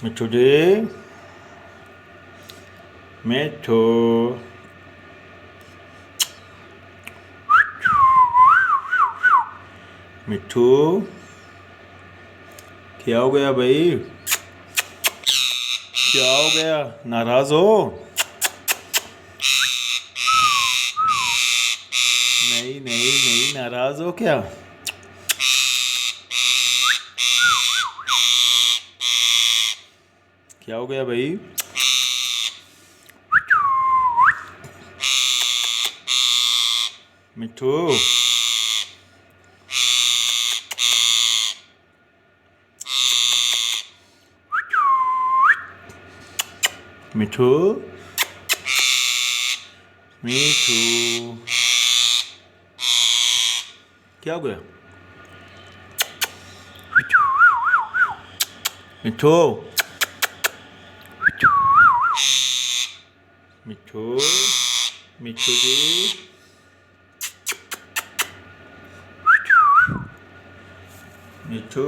मिठू जी, मिठू, मिठू, क्या हो गया भाई? क्या हो गया? नाराज हो? नहीं नहीं नहीं, नाराज हो क्या? क्या हो गया भाई? मिठू, मिठू, मिठू, क्या हो गया? मिठू, मिठू, मिठू जी, मिठू।